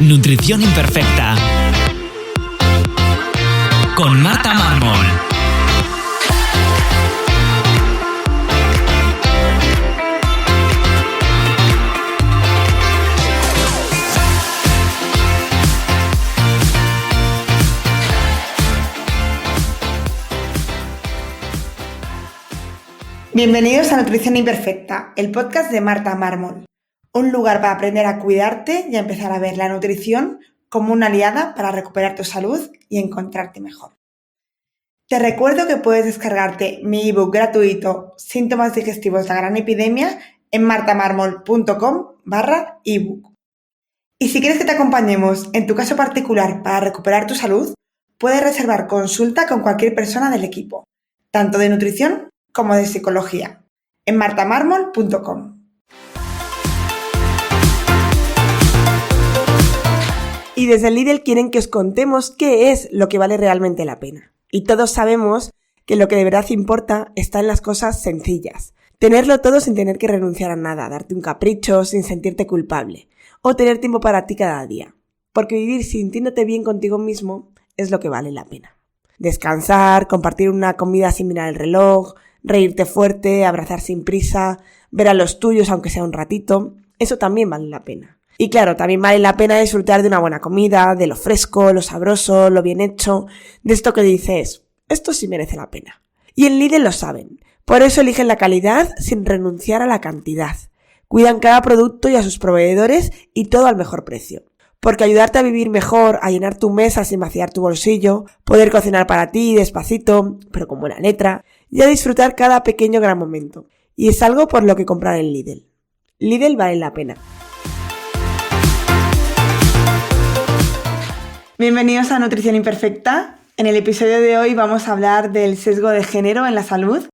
Nutrición Imperfecta con Marta Mármol. Bienvenidos a Nutrición Imperfecta, el podcast de Marta Mármol. Un lugar para aprender a cuidarte y a empezar a ver la nutrición como una aliada para recuperar tu salud y encontrarte mejor. Te recuerdo que puedes descargarte mi ebook gratuito Síntomas digestivos de la gran epidemia en martamarmol.com/ebook. Y si quieres que te acompañemos en tu caso particular para recuperar tu salud, puedes reservar consulta con cualquier persona del equipo, tanto de nutrición como de psicología, en martamarmol.com. Y desde el Lidl quieren que os contemos qué es lo que vale realmente la pena. Y todos sabemos que lo que de verdad importa está en las cosas sencillas. Tenerlo todo sin tener que renunciar a nada, darte un capricho sin sentirte culpable, o tener tiempo para ti cada día. Porque vivir sintiéndote bien contigo mismo es lo que vale la pena. Descansar, compartir una comida sin mirar el reloj, reírte fuerte, abrazar sin prisa, ver a los tuyos aunque sea un ratito, eso también vale la pena. Y claro, también vale la pena disfrutar de una buena comida, de lo fresco, lo sabroso, lo bien hecho, de esto que dices, esto sí merece la pena. Y en Lidl lo saben, por eso eligen la calidad sin renunciar a la cantidad. Cuidan cada producto y a sus proveedores y todo al mejor precio. Porque ayudarte a vivir mejor, a llenar tu mesa sin vaciar tu bolsillo, poder cocinar para ti despacito, pero con buena letra, y a disfrutar cada pequeño gran momento. Y es algo por lo que comprar en Lidl. Lidl vale la pena. Bienvenidos a Nutrición Imperfecta. En el episodio de hoy vamos a hablar del sesgo de género en la salud,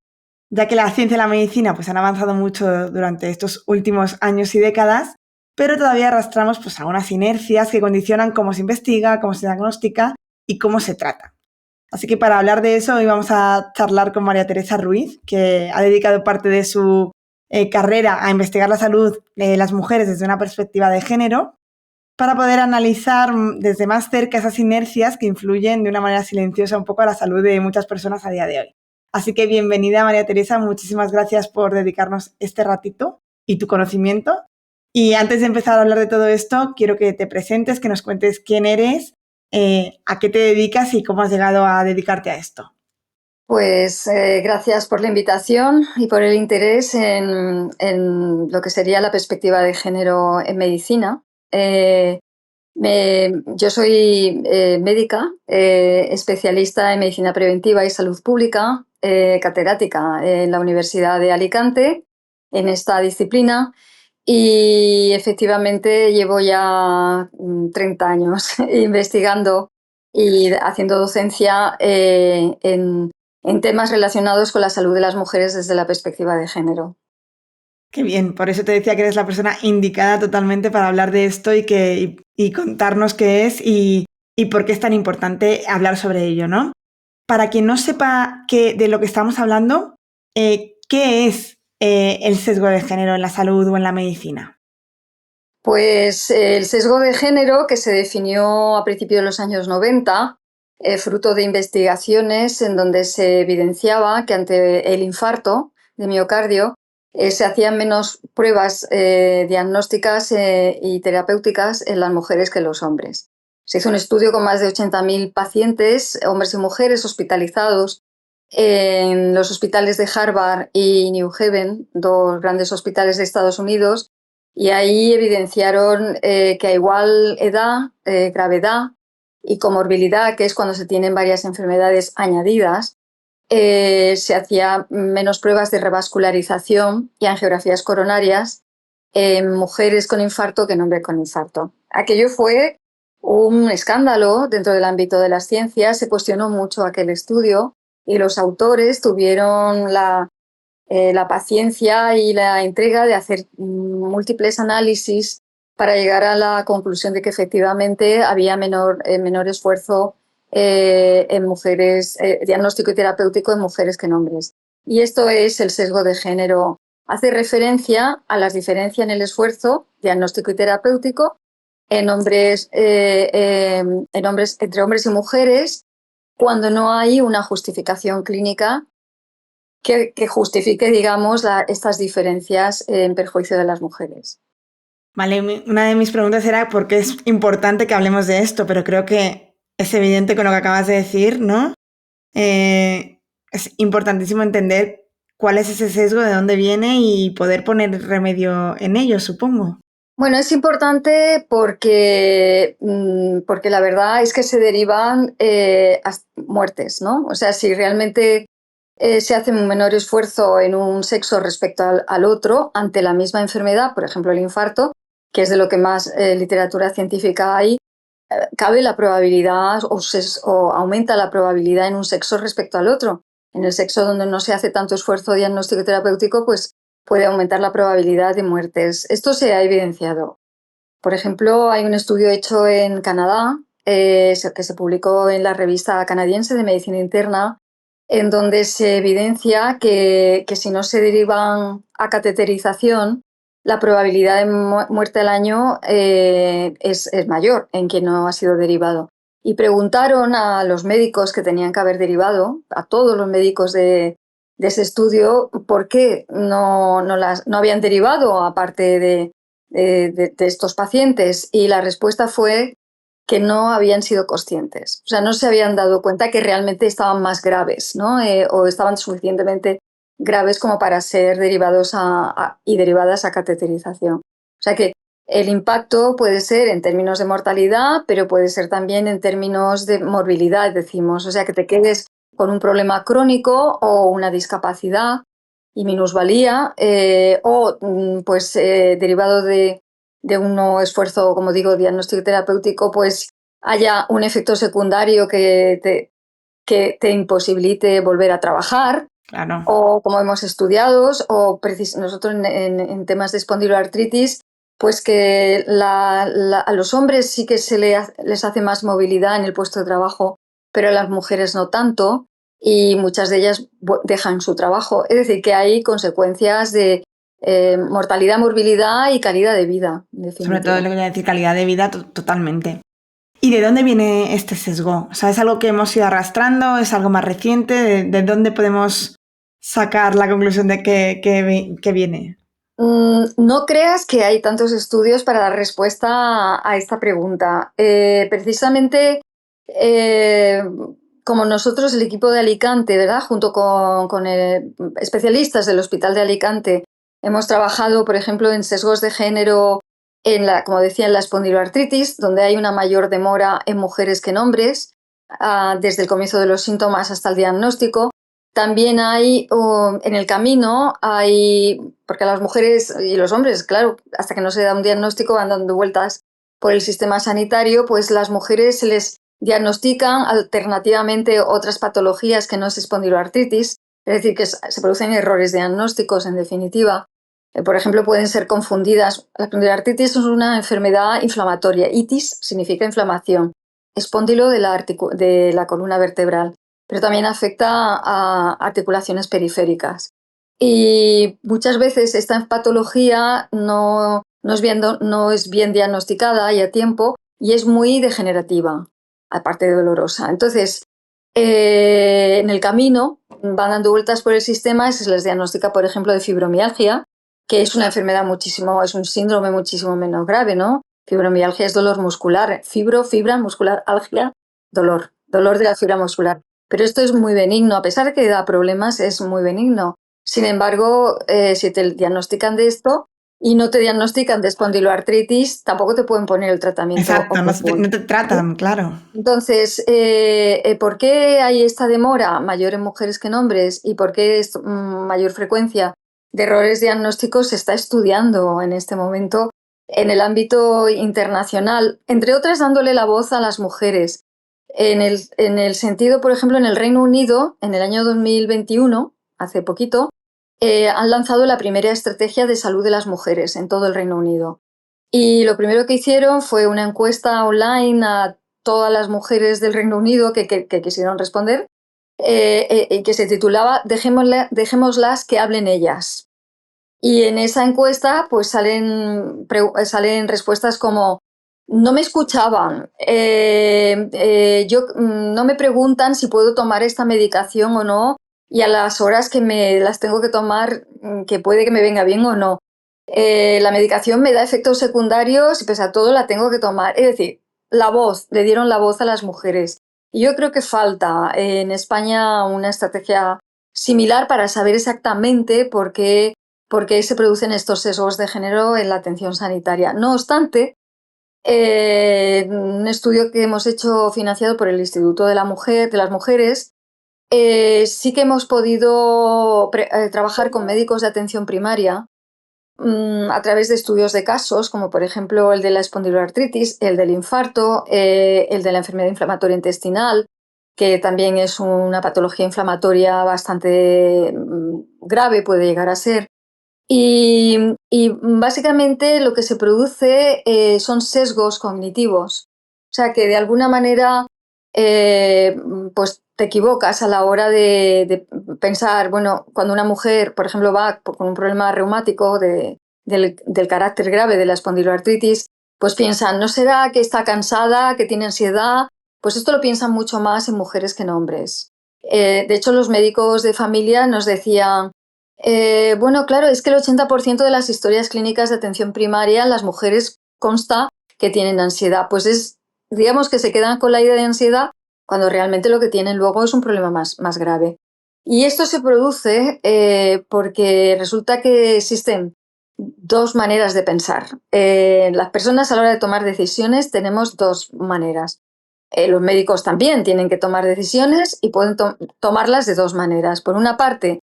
ya que la ciencia y la medicina han avanzado mucho durante estos últimos años y décadas, pero todavía arrastramos algunas inercias que condicionan cómo se investiga, cómo se diagnostica y cómo se trata. Así que para hablar de eso hoy vamos a charlar con María Teresa Ruiz, que ha dedicado parte de su carrera a investigar la salud de las mujeres desde una perspectiva de género, para poder analizar desde más cerca esas inercias que influyen de una manera silenciosa un poco a la salud de muchas personas a día de hoy. Así que bienvenida, María Teresa, muchísimas gracias por dedicarnos este ratito y tu conocimiento. Y antes de empezar a hablar de todo esto, quiero que te presentes, que nos cuentes quién eres, a qué te dedicas y cómo has llegado a dedicarte a esto. Pues gracias por la invitación y por el interés en lo que sería la perspectiva de género en medicina. Yo soy médica, especialista en medicina preventiva y salud pública, catedrática en la Universidad de Alicante en esta disciplina y efectivamente llevo ya 30 años investigando y haciendo docencia en temas relacionados con la salud de las mujeres desde la perspectiva de género. Qué bien, por eso te decía que eres la persona indicada totalmente para hablar de esto y contarnos qué es y por qué es tan importante hablar sobre ello, ¿no? Para quien no sepa de lo que estamos hablando, ¿qué es el sesgo de género en la salud o en la medicina? Pues el sesgo de género, que se definió a principios de los años 90, fruto de investigaciones en donde se evidenciaba que ante el infarto de miocardio se hacían menos pruebas diagnósticas y terapéuticas en las mujeres que en los hombres. Se hizo un estudio con más de 80.000 pacientes, hombres y mujeres, hospitalizados en los hospitales de Harvard y New Haven, dos grandes hospitales de Estados Unidos, y ahí evidenciaron que a igual edad, gravedad y comorbilidad, que es cuando se tienen varias enfermedades añadidas, se hacía menos pruebas de revascularización y angiografías coronarias en mujeres con infarto que en hombres con infarto. Aquello fue un escándalo dentro del ámbito de las ciencias, se cuestionó mucho aquel estudio y los autores tuvieron la paciencia y la entrega de hacer múltiples análisis para llegar a la conclusión de que efectivamente había menor esfuerzo en mujeres, diagnóstico y terapéutico en mujeres que en hombres. Y esto es el sesgo de género. Hace referencia a las diferencias en el esfuerzo diagnóstico y terapéutico entre hombres y mujeres cuando no hay una justificación clínica que justifique, digamos, estas diferencias en perjuicio de las mujeres. Vale, una de mis preguntas era por qué es importante que hablemos de esto, pero creo que es evidente con lo que acabas de decir, ¿no? Es importantísimo entender cuál es ese sesgo, de dónde viene y poder poner remedio en ello, supongo. Bueno, es importante porque la verdad es que se derivan muertes, ¿no? O sea, si realmente se hace un menor esfuerzo en un sexo respecto al otro ante la misma enfermedad, por ejemplo el infarto, que es de lo que más literatura científica hay, cabe la probabilidad o aumenta la probabilidad en un sexo respecto al otro. En el sexo donde no se hace tanto esfuerzo diagnóstico y terapéutico, pues puede aumentar la probabilidad de muertes. Esto se ha evidenciado. Por ejemplo, hay un estudio hecho en Canadá que se publicó en la revista canadiense de medicina interna, en donde se evidencia que si no se derivan a cateterización, la probabilidad de muerte al año es mayor en quien no ha sido derivado. Y preguntaron a los médicos que tenían que haber derivado, a todos los médicos de ese estudio, por qué no habían derivado aparte de estos pacientes. Y la respuesta fue que no habían sido conscientes. O sea, no se habían dado cuenta que realmente estaban más graves, ¿no? O estaban suficientemente graves como para ser derivados y derivadas a cateterización. O sea que el impacto puede ser en términos de mortalidad, pero puede ser también en términos de morbilidad, decimos. O sea, que te quedes con un problema crónico o una discapacidad y minusvalía, derivado de un esfuerzo, como digo, diagnóstico y terapéutico, pues haya un efecto secundario que te imposibilite volver a trabajar. Claro. O como hemos estudiado, o nosotros en temas de espondiloartritis, pues que a los hombres sí que les hace más movilidad en el puesto de trabajo, pero a las mujeres no tanto, y muchas de ellas dejan su trabajo. Es decir, que hay consecuencias de mortalidad, morbilidad y calidad de vida. Sobre todo lo que voy a decir, calidad de vida totalmente. ¿Y de dónde viene este sesgo? O sea, ¿es algo que hemos ido arrastrando? ¿Es algo más reciente? ¿De dónde podemos sacar la conclusión de que viene? No creas que hay tantos estudios para dar respuesta a esta pregunta. Precisamente, como nosotros, el equipo de Alicante, ¿verdad? Junto con especialistas del Hospital de Alicante, hemos trabajado, por ejemplo, en sesgos de género, como decía, en la espondiloartritis, donde hay una mayor demora en mujeres que en hombres, desde el comienzo de los síntomas hasta el diagnóstico. También hay, en el camino, porque las mujeres y los hombres, claro, hasta que no se da un diagnóstico van dando vueltas por el sistema sanitario, pues las mujeres se les diagnostican alternativamente otras patologías que no es espondiloartritis, es decir, que se producen errores diagnósticos en definitiva. Por ejemplo, pueden ser confundidas. La espondiloartritis es una enfermedad inflamatoria. Itis significa inflamación. Espóndilo de la columna vertebral, pero también afecta a articulaciones periféricas. Y muchas veces esta patología no es bien diagnosticada y a tiempo y es muy degenerativa, aparte de dolorosa. Entonces, en el camino van dando vueltas por el sistema y se les diagnostica, por ejemplo, de fibromialgia, que es una enfermedad es un síndrome muchísimo menos grave, ¿no? Fibromialgia es dolor muscular, fibra muscular, algia, dolor de la fibra muscular. Pero esto es muy benigno, a pesar de que da problemas, es muy benigno. Sin embargo, si te diagnostican de esto y no te diagnostican de espondiloartritis, tampoco te pueden poner el tratamiento. Exacto, no te tratan, claro. Entonces, ¿por qué hay esta demora mayor en mujeres que en hombres y por qué es mayor frecuencia de errores diagnósticos? Se está estudiando en este momento en el ámbito internacional, entre otras dándole la voz a las mujeres. En el sentido, por ejemplo, en el Reino Unido, en el año 2021, hace poquito, han lanzado la primera estrategia de salud de las mujeres en todo el Reino Unido. Y lo primero que hicieron fue una encuesta online a todas las mujeres del Reino Unido que quisieron responder, que se titulaba Dejémoslas que hablen ellas. Y en esa encuesta pues salen respuestas como No me escuchaban. No me preguntan si puedo tomar esta medicación o no y a las horas que me las tengo que tomar, que puede que me venga bien o no. La medicación me da efectos secundarios y pese a todo la tengo que tomar. Es decir, la voz, le dieron la voz a las mujeres. Y yo creo que falta en España una estrategia similar para saber exactamente por qué se producen estos sesgos de género en la atención sanitaria. No obstante, un estudio que hemos hecho financiado por el Instituto de la Mujer, de las Mujeres, sí que hemos podido trabajar con médicos de atención primaria a través de estudios de casos, como por ejemplo el de la espondiloartritis, el del infarto, el de la enfermedad inflamatoria intestinal, que también es una patología inflamatoria bastante grave, puede llegar a ser. Y básicamente lo que se produce son sesgos cognitivos. O sea que de alguna manera pues te equivocas a la hora de pensar, bueno, cuando una mujer, por ejemplo, va con un problema reumático del carácter grave de la espondiloartritis, pues piensan, ¿no será que está cansada, que tiene ansiedad? Pues esto lo piensan mucho más en mujeres que en hombres. De hecho, los médicos de familia nos decían, bueno, claro, es que el 80% de las historias clínicas de atención primaria, las mujeres consta que tienen ansiedad. Digamos que se quedan con la idea de ansiedad cuando realmente lo que tienen luego es un problema más grave. Y esto se produce porque resulta que existen dos maneras de pensar. Las personas a la hora de tomar decisiones tenemos dos maneras. Los médicos también tienen que tomar decisiones y pueden tomarlas de dos maneras. Por una parte,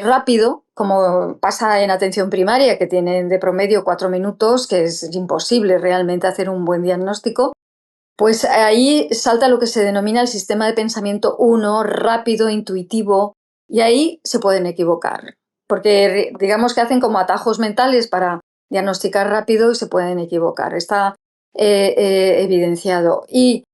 rápido, como pasa en atención primaria, que tienen de promedio 4 minutos, que es imposible realmente hacer un buen diagnóstico, pues ahí salta lo que se denomina el sistema de pensamiento 1, rápido, intuitivo, y ahí se pueden equivocar, porque digamos que hacen como atajos mentales para diagnosticar rápido y se pueden equivocar. Está evidenciado. Y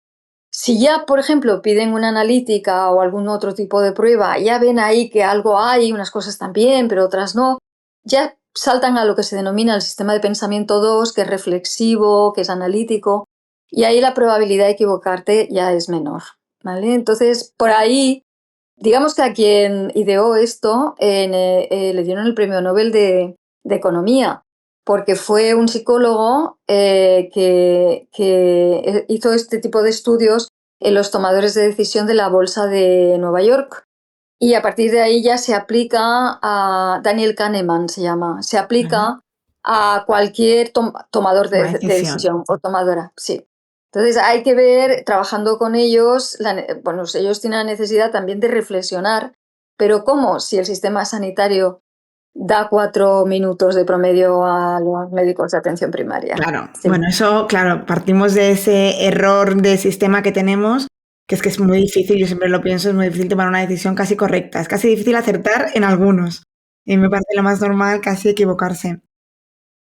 si ya, por ejemplo, piden una analítica o algún otro tipo de prueba, ya ven ahí que algo hay, unas cosas están bien, pero otras no, ya saltan a lo que se denomina el sistema de pensamiento 2, que es reflexivo, que es analítico, y ahí la probabilidad de equivocarte ya es menor, ¿vale? Entonces, por ahí, digamos que a quien ideó esto le dieron el premio Nobel de Economía, porque fue un psicólogo que hizo este tipo de estudios en los tomadores de decisión de la Bolsa de Nueva York. Y a partir de ahí ya se aplica a Daniel Kahneman, se llama, se Ajá. aplica a cualquier tomador Toma de decisión. decisión o tomadora, sí. Entonces hay que ver, trabajando con ellos, bueno, ellos tienen la necesidad también de reflexionar, pero ¿cómo? Si el sistema sanitario da 4 minutos de promedio a los médicos de atención primaria. Claro, Sí, bueno, eso, claro, partimos de ese error de sistema que tenemos, que es muy difícil, yo siempre lo pienso, es muy difícil tomar una decisión casi correcta, es casi difícil acertar en algunos, y me parece lo más normal casi equivocarse.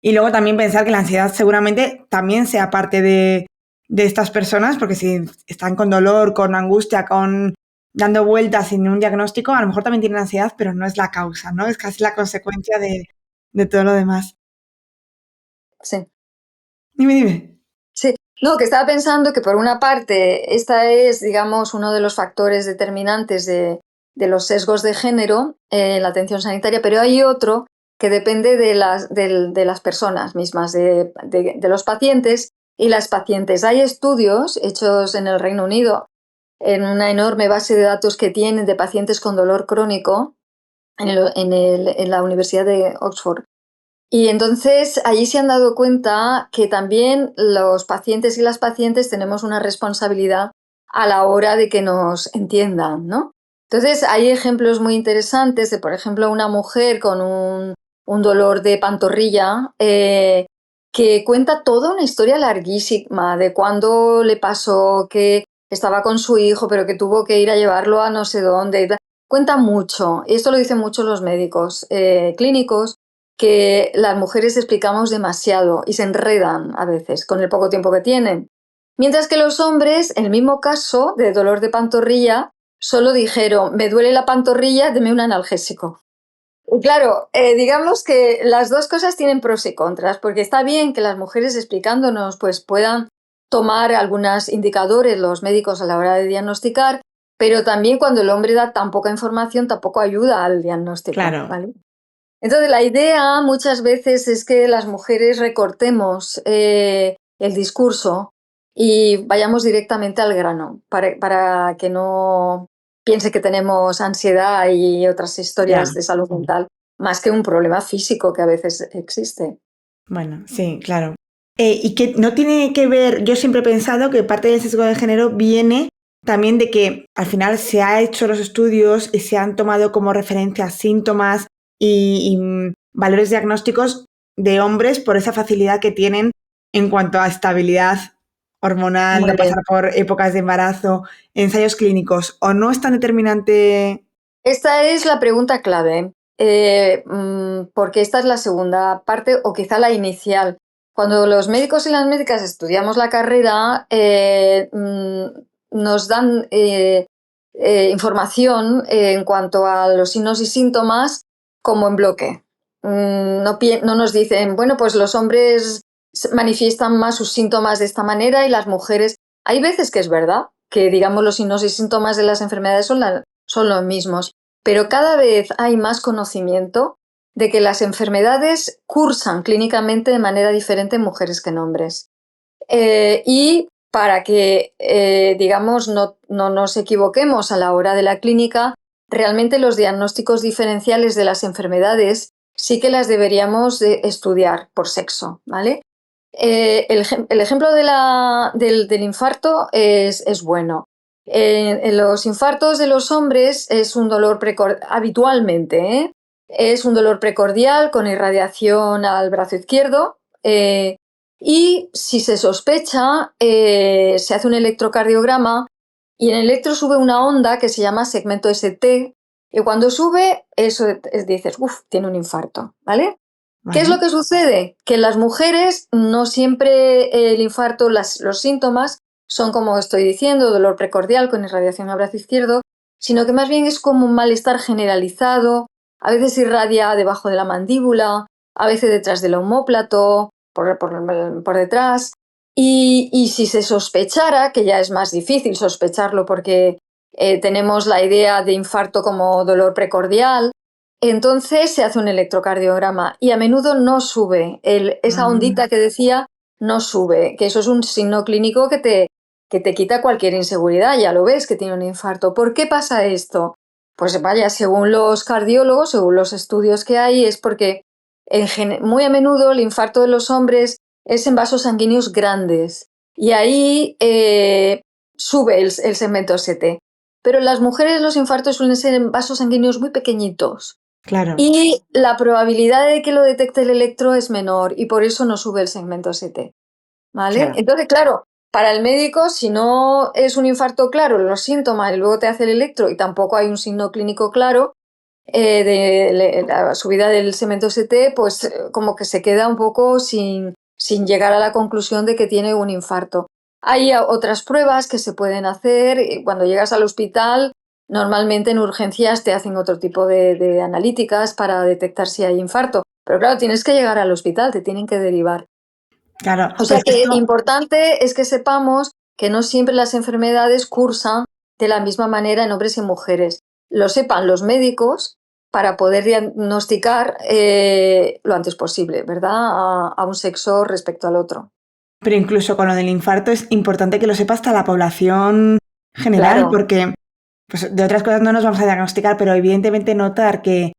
Y luego también pensar que la ansiedad seguramente también sea parte de estas personas, porque si están con dolor, con angustia, con dando vueltas sin un diagnóstico, a lo mejor también tienen ansiedad, pero no es la causa, ¿no? Es casi la consecuencia de todo lo demás. sí. Dime, dime. Sí, no, que estaba pensando que por una parte esta es, digamos, uno de los factores determinantes de los sesgos de género en la atención sanitaria, pero hay otro que depende de las personas mismas, de los pacientes y las pacientes. Hay estudios hechos en el Reino Unido en una enorme base de datos que tienen de pacientes con dolor crónico en la Universidad de Oxford. Y entonces allí se han dado cuenta que también los pacientes y las pacientes tenemos una responsabilidad a la hora de que nos entiendan, ¿no? Entonces hay ejemplos muy interesantes de, por ejemplo, una mujer con un dolor de pantorrilla que cuenta toda una historia larguísima de cuándo le pasó, que estaba con su hijo, pero que tuvo que ir a llevarlo a no sé dónde. Cuenta mucho, y esto lo dicen muchos los médicos clínicos, que las mujeres explicamos demasiado y se enredan a veces con el poco tiempo que tienen. Mientras que los hombres, en el mismo caso de dolor de pantorrilla, solo dijeron, me duele la pantorrilla, deme un analgésico. Claro, digamos que las dos cosas tienen pros y contras, porque está bien que las mujeres explicándonos pues puedan tomar algunos indicadores los médicos a la hora de diagnosticar, pero también cuando el hombre da tan poca información tampoco ayuda al diagnóstico, Claro, ¿vale? Entonces la idea muchas veces es que las mujeres recortemos el discurso y vayamos directamente al grano, para que no piense que tenemos ansiedad y otras historias ya. de salud mental, más que un problema físico que a veces existe. Bueno, sí, claro. Y que no tiene que ver, yo siempre he pensado que parte del sesgo de género viene también de que al final se ha hecho los estudios y se han tomado como referencia síntomas y valores diagnósticos de hombres por esa facilidad que tienen en cuanto a estabilidad hormonal, no Hombre, pasar por épocas de embarazo, ensayos clínicos, o no es tan determinante. esta es la pregunta clave, porque esta es la segunda parte o quizá la inicial. Cuando los médicos y las médicas estudiamos la carrera, nos dan información en cuanto a los signos y síntomas como en bloque. No nos dicen, bueno, pues los hombres manifiestan más sus síntomas de esta manera y las mujeres. Hay veces que es verdad, que digamos los signos y síntomas de las enfermedades son los mismos, pero cada vez hay más conocimiento de que las enfermedades cursan clínicamente de manera diferente en mujeres que en hombres. Y para que, digamos, no nos equivoquemos a la hora de la clínica, realmente los diagnósticos diferenciales de las enfermedades sí que las deberíamos de estudiar por sexo, ¿vale? El ejemplo del infarto es bueno. En los infartos de los hombres es un dolor habitualmente, es un dolor precordial con irradiación al brazo izquierdo. Y si se sospecha, se hace un electrocardiograma y en el electro sube una onda que se llama segmento ST. Y cuando sube, eso dices, uff, tiene un infarto, ¿vale? ¿Qué es ¿Vale? lo que sucede? Que en las mujeres no siempre el infarto, los síntomas son como estoy diciendo, dolor precordial con irradiación al brazo izquierdo, sino que más bien es como un malestar generalizado, a veces irradia debajo de la mandíbula, a veces detrás del omóplato, por detrás. Y si se sospechara, que ya es más difícil sospecharlo porque tenemos la idea de infarto como dolor precordial, entonces se hace un electrocardiograma y a menudo no sube. Esa Ah, ondita que decía no sube, que eso es un signo clínico que te quita cualquier inseguridad. Ya lo ves que tiene un infarto. ¿Por qué pasa esto? Pues vaya, según los cardiólogos, según los estudios que hay, es porque muy a menudo el infarto de los hombres es en vasos sanguíneos grandes y ahí sube el segmento ST. Pero en las mujeres los infartos suelen ser en vasos sanguíneos muy pequeñitos. claro, Y la probabilidad de que lo detecte el electro es menor y por eso no sube el segmento ST, ¿vale? claro. Entonces, claro, para el médico, si no es un infarto claro, los síntomas y luego te hace el electro y tampoco hay un signo clínico claro de la subida del segmento ST, pues como que se queda un poco sin llegar a la conclusión de que tiene un infarto. Hay otras pruebas que se pueden hacer. Cuando llegas al hospital, normalmente en urgencias te hacen otro tipo de analíticas para detectar si hay infarto. Pero claro, tienes que llegar al hospital, te tienen que derivar. Claro, O pero sea es que que esto, importante es que sepamos que no siempre las enfermedades cursan de la misma manera en hombres y mujeres. Lo sepan los médicos para poder diagnosticar lo antes posible, ¿verdad? A un sexo respecto al otro. pero incluso con lo del infarto es importante que lo sepa hasta la población general, Claro. porque pues, de otras cosas no nos vamos a diagnosticar, pero evidentemente notar que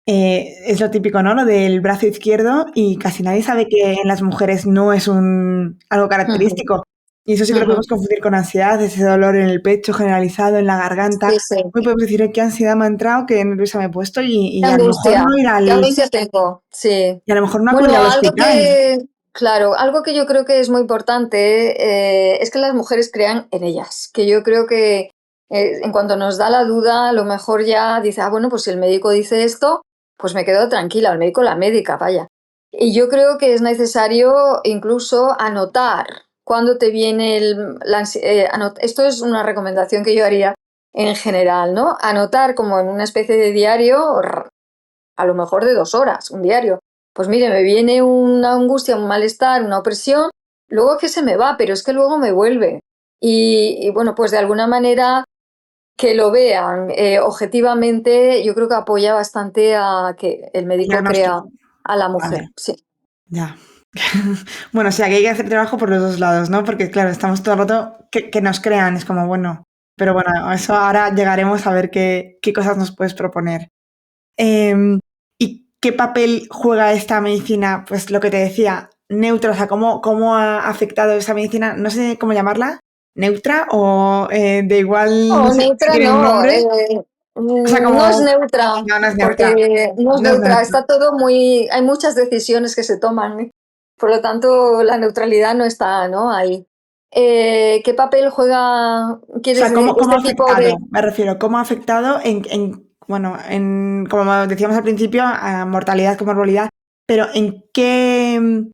es lo típico, ¿no? Lo del brazo izquierdo y casi nadie sabe que en las mujeres no es algo Ujú, característico. Y eso sí que lo ujú. podemos confundir con ansiedad, ese dolor en el pecho generalizado, en la garganta. Sí, sí. Hoy podemos decir, "Ay, qué ansiedad me ha entrado, qué nerviosa me he puesto Qué y a lo mejor angustia, no ir qué al, angustia tengo, sí. y a lo mejor no acudir Bueno, al hospital. claro, algo que yo creo que es muy importante es que las mujeres crean en ellas, que yo creo que en cuanto nos da la duda, a lo mejor ya dice, ah, bueno, pues si el médico dice esto, pues me quedo tranquila, el médico, la médica, vaya. Y yo creo que es necesario incluso anotar cuando te viene esto es una recomendación que yo haría en general, ¿no? Anotar como en una especie de diario a lo mejor de 2 horas, un diario. Pues mire, me viene una angustia, un malestar, una opresión, luego que se me va, pero es que luego me vuelve. Y bueno, pues de alguna manera que lo vean objetivamente, yo creo que apoya bastante a que el médico crea Diagnóstico. a la mujer. Vale, Sí. ya. Bueno, o sea, que hay que hacer trabajo por los dos lados, ¿no? Porque, claro, estamos todo el rato que nos crean, es como, bueno, pero bueno, eso ahora llegaremos a ver qué cosas nos puedes proponer. ¿Y qué papel juega esta medicina? Pues lo que te decía, neutra, o sea, ¿cómo ha afectado esa medicina? No sé cómo llamarla, neutra o de igual, no No, sé si neutra tiene un no, nombre. O sea, no es como, neutra, no, no es neutra, porque no es no es neutra, neutra. está todo muy, hay muchas decisiones que se toman, ¿eh? Por lo tanto la neutralidad no está, ¿no? Ahí. ¿Qué papel juega, O quieres sea, decir, ¿cómo ha este tipo afectado? de... Me refiero, ¿cómo ha afectado bueno, como decíamos al principio, a mortalidad como morbilidad, pero ¿en qué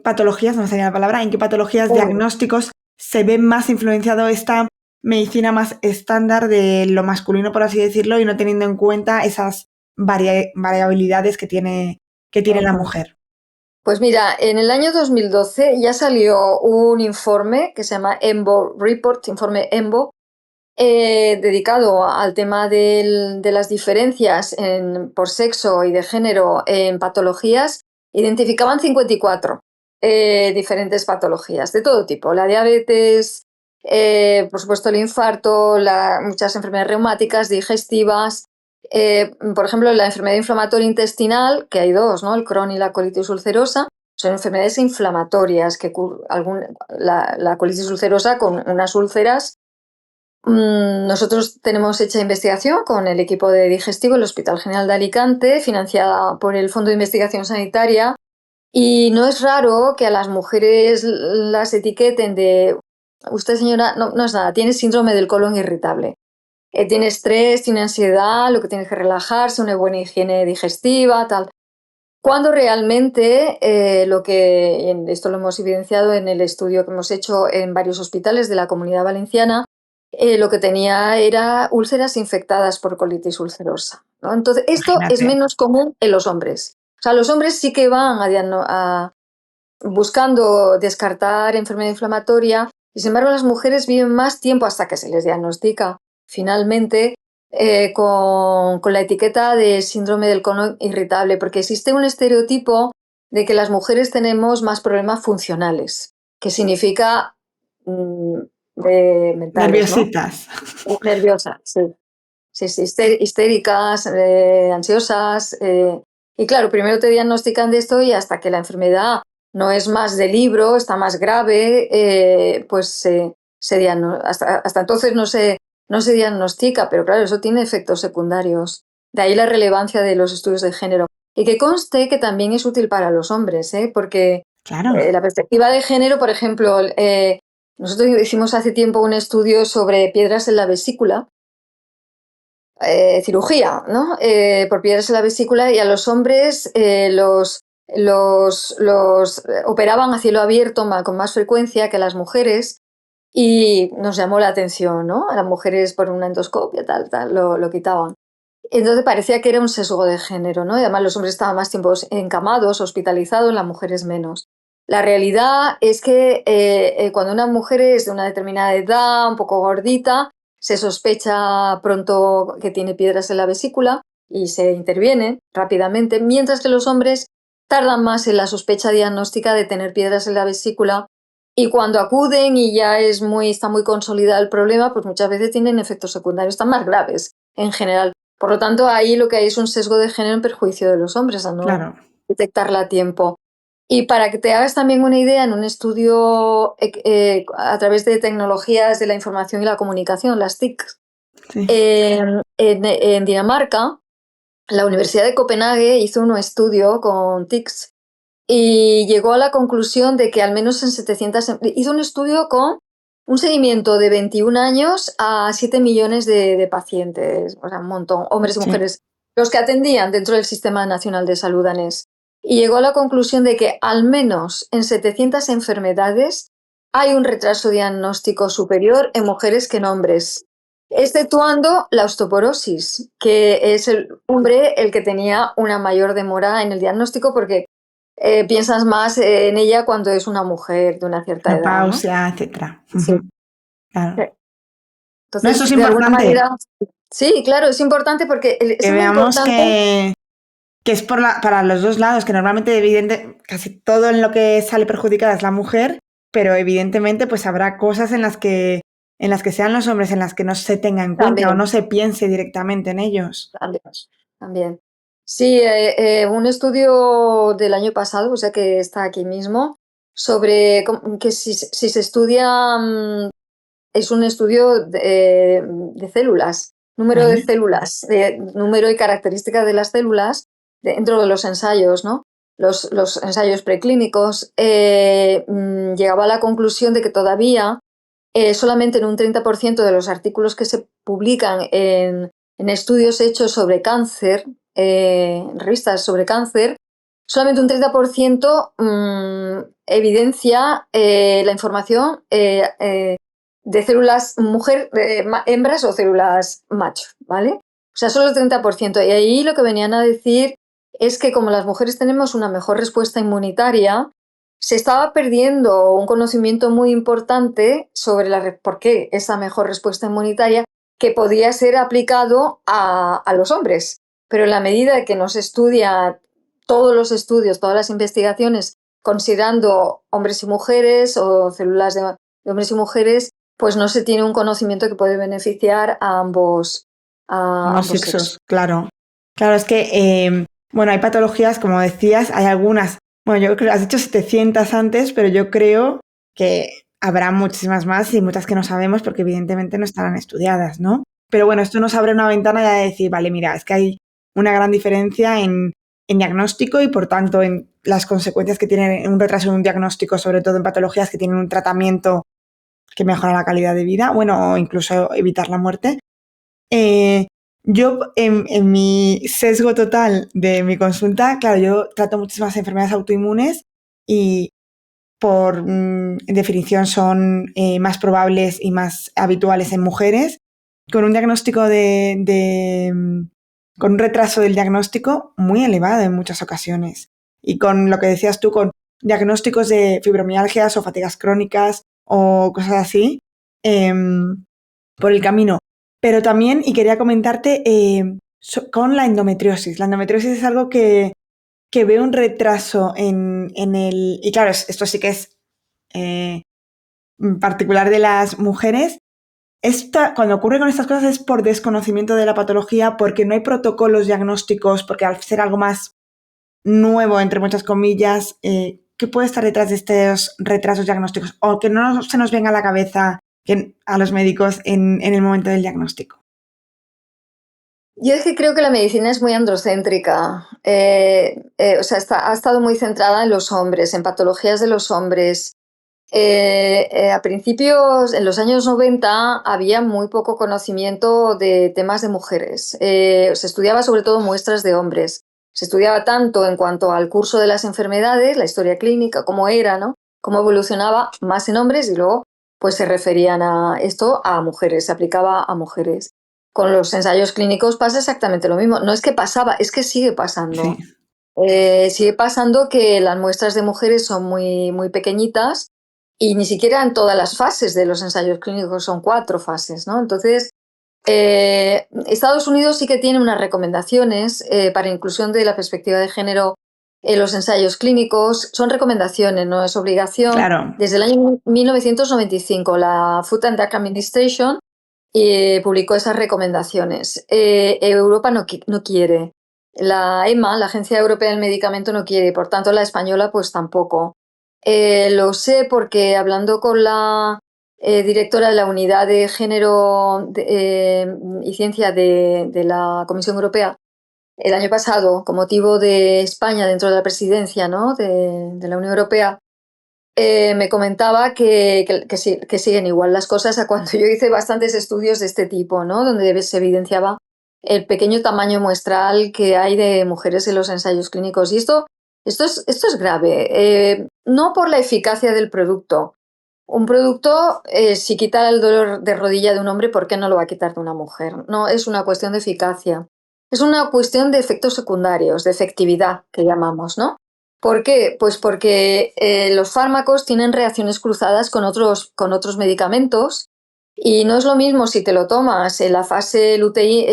patologías, no me salía la palabra, en qué patologías diagnósticos se ve más influenciado esta medicina más estándar de lo masculino, por así decirlo, y no teniendo en cuenta esas variabilidades que tiene la mujer? Pues mira, en el año 2012 ya salió un informe que se llama EMBO Report, informe EMBO, dedicado al tema de las diferencias por sexo y de género en patologías. Identificaban 54 diferentes patologías de todo tipo, la diabetes, por supuesto el infarto, muchas enfermedades reumáticas, digestivas, por ejemplo la enfermedad inflamatoria intestinal, que hay dos, ¿no? El Crohn y la colitis ulcerosa, son enfermedades inflamatorias, la colitis ulcerosa con unas úlceras. Nosotros tenemos hecha investigación con el equipo de digestivo del Hospital General de Alicante, financiada por el Fondo de Investigación Sanitaria, y no es raro que a las mujeres las etiqueten de: usted, señora, no, no es nada, tiene síndrome del colon irritable, tiene estrés, tiene ansiedad, lo que tiene que relajarse, una buena higiene digestiva, tal. Cuando realmente esto lo hemos evidenciado en el estudio que hemos hecho en varios hospitales de la Comunidad Valenciana, lo que tenía era úlceras infectadas por colitis ulcerosa, ¿no? Entonces, esto es Imagínate. menos común en los hombres. O sea, los hombres sí que van buscando descartar enfermedad inflamatoria, y sin embargo las mujeres viven más tiempo hasta que se les diagnostica finalmente con la etiqueta de síndrome del colon irritable, porque existe un estereotipo de que las mujeres tenemos más problemas funcionales, que significa mm, mentales, ¿no? Nerviositas. Nerviosas, sí. Sí, sí, histéricas, ansiosas. Y claro, primero te diagnostican de esto, y hasta que la enfermedad no es más de libro, está más grave, pues hasta entonces no se diagnostica, pero claro, eso tiene efectos secundarios. De ahí la relevancia de los estudios de género. Y que conste que también es útil para los hombres, porque Claro. la perspectiva de género, por ejemplo, nosotros hicimos hace tiempo un estudio sobre piedras en la vesícula, cirugía, ¿no? Por piedras en la vesícula, y a los hombres los operaban a cielo abierto con más frecuencia que a las mujeres, y nos llamó la atención, ¿no? A las mujeres por una endoscopia, tal, lo quitaban. Entonces parecía que era un sesgo de género, ¿no? Y además los hombres estaban más tiempo encamados, hospitalizados, las mujeres menos. La realidad es que cuando una mujer es de una determinada edad, un poco gordita, se sospecha pronto que tiene piedras en la vesícula y se interviene rápidamente, mientras que los hombres tardan más en la sospecha diagnóstica de tener piedras en la vesícula, y cuando acuden y ya está muy consolidado el problema, pues muchas veces tienen efectos secundarios, están más graves en general. Por lo tanto, ahí lo que hay es un sesgo de género en perjuicio de los hombres, a no Claro. detectarla a tiempo. Y para que te hagas también una idea, en un estudio a través de tecnologías de la información y la comunicación, las TIC, Sí. en Dinamarca, la Universidad de Copenhague hizo un estudio con TICs y llegó a la conclusión de que al menos en 700... Hizo un estudio con un seguimiento de 21 años a 7 millones de pacientes, o sea, un montón, hombres y Sí. mujeres, los que atendían dentro del Sistema Nacional de Salud danés. Y llegó a la conclusión de que al menos en 700 enfermedades hay un retraso diagnóstico superior en mujeres que en hombres. exceptuando la osteoporosis, que es el hombre el que tenía una mayor demora en el diagnóstico porque piensas más en ella cuando es una mujer de una cierta edad, ¿no? Menopausia, etcétera. Sí. Claro. No, eso es Entonces, de alguna importante, manera, sí, claro, es importante porque es que muy veamos importante que es para los dos lados, que normalmente, casi todo en lo que sale perjudicada es la mujer, pero evidentemente pues habrá cosas en las que sean los hombres, en las que no se tenga en cuenta o también. no se piense directamente en ellos. También, también. Sí, un estudio del año pasado, o sea que está aquí mismo, sobre que si se estudia, es un estudio de células, número de ¿Vale? células, número y características de las células dentro de los ensayos, ¿no? Los ensayos preclínicos, llegaba a la conclusión de que todavía solamente en un 30% de los artículos que se publican en estudios hechos sobre cáncer, en revistas sobre cáncer, solamente un 30% evidencia la información de células mujer, hembras o células macho, ¿vale? O sea, solo el 30%. Y ahí lo que venían a decir es que como las mujeres tenemos una mejor respuesta inmunitaria, se estaba perdiendo un conocimiento muy importante sobre por qué esa mejor respuesta inmunitaria que podía ser aplicado a los hombres. Pero en la medida que no se estudia todos los estudios, todas las investigaciones, considerando hombres y mujeres o células de hombres y mujeres, pues no se tiene un conocimiento que puede beneficiar a Ambos ambos sexos. sexos, claro. Claro, es que, bueno, hay patologías, como decías, hay algunas, bueno, yo creo, has dicho 700 antes, pero yo creo que habrá muchísimas más y muchas que no sabemos porque evidentemente no estarán estudiadas, ¿no? Pero bueno, esto nos abre una ventana ya de decir, vale, mira, es que hay una gran diferencia en diagnóstico y por tanto en las consecuencias que tiene un retraso en un diagnóstico, sobre todo en patologías que tienen un tratamiento que mejora la calidad de vida, bueno, o incluso evitar la muerte. Yo, en mi sesgo total de mi consulta, claro, yo trato muchísimas enfermedades autoinmunes y en definición son más probables y más habituales en mujeres, con un diagnóstico con un retraso del diagnóstico muy elevado en muchas ocasiones. Y con lo que decías tú, con diagnósticos de fibromialgias o fatigas crónicas o cosas así, por el camino. Pero también, y quería comentarte, con la endometriosis. La endometriosis es algo que veo un retraso en el... Y claro, esto sí que es particular de las mujeres. Cuando ocurre con estas cosas es por desconocimiento de la patología, porque no hay protocolos diagnósticos, porque al ser algo más nuevo, entre muchas comillas, ¿qué puede estar detrás de estos retrasos diagnósticos? O que no se nos venga a la cabeza a los médicos en el momento del diagnóstico. Yo es que creo que la medicina es muy androcéntrica, o sea, ha estado muy centrada en los hombres, en patologías de los hombres. A principios, en los años 90, había muy poco conocimiento de temas de mujeres. Se estudiaba sobre todo muestras de hombres. Se estudiaba tanto en cuanto al curso de las enfermedades, la historia clínica, cómo era, ¿no? Cómo evolucionaba más en hombres y luego pues se referían a esto a mujeres, se aplicaba a mujeres. Con los ensayos clínicos pasa exactamente lo mismo. No es que pasaba, es que sigue Sí. pasando. Sigue pasando que las muestras de mujeres son muy, muy pequeñitas y ni siquiera en todas las fases de los ensayos clínicos son 4 fases, ¿no? Entonces, Estados Unidos sí que tiene unas recomendaciones para inclusión de la perspectiva de género en los ensayos clínicos. Son recomendaciones, no es obligación. Claro. Desde el año 1995, la Food and Drug Administration publicó esas recomendaciones. Europa no quiere. La EMA, la Agencia Europea del Medicamento, no quiere, por tanto la española pues tampoco. Lo sé porque hablando con la directora de la Unidad de Género y Ciencia de la Comisión Europea el año pasado, con motivo de España dentro de la presidencia, ¿no?, de la Unión Europea, me comentaba que siguen igual las cosas a cuando yo hice bastantes estudios de este tipo, ¿no?, donde se evidenciaba el pequeño tamaño muestral que hay de mujeres en los ensayos clínicos. Y esto es grave, no por la eficacia del producto, un producto, si quita el dolor de rodilla de un hombre, ¿por qué no lo va a quitar de una mujer? No es una cuestión de eficacia, es una cuestión de efectos secundarios, de efectividad, que llamamos, ¿no? ¿Por qué? Pues porque los fármacos tienen reacciones cruzadas con otros medicamentos y no es lo mismo si te lo tomas en la fase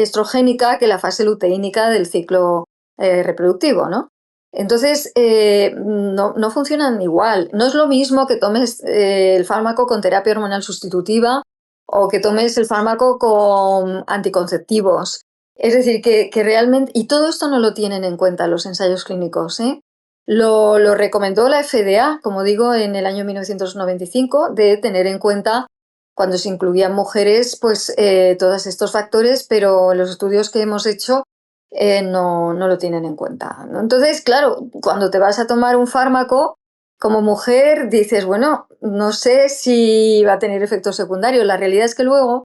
estrogénica que la fase luteínica del ciclo reproductivo, ¿no? Entonces, no funcionan igual. No es lo mismo que tomes el fármaco con terapia hormonal sustitutiva o que tomes el fármaco con anticonceptivos. Es decir, que realmente, y todo esto no lo tienen en cuenta los ensayos clínicos, ¿eh? Lo recomendó la FDA, como digo, en el año 1995, de tener en cuenta cuando se incluían mujeres, pues todos estos factores, pero los estudios que hemos hecho no lo tienen en cuenta, ¿no? Entonces, claro, cuando te vas a tomar un fármaco, como mujer dices, bueno, no sé si va a tener efectos secundarios. La realidad es que luego,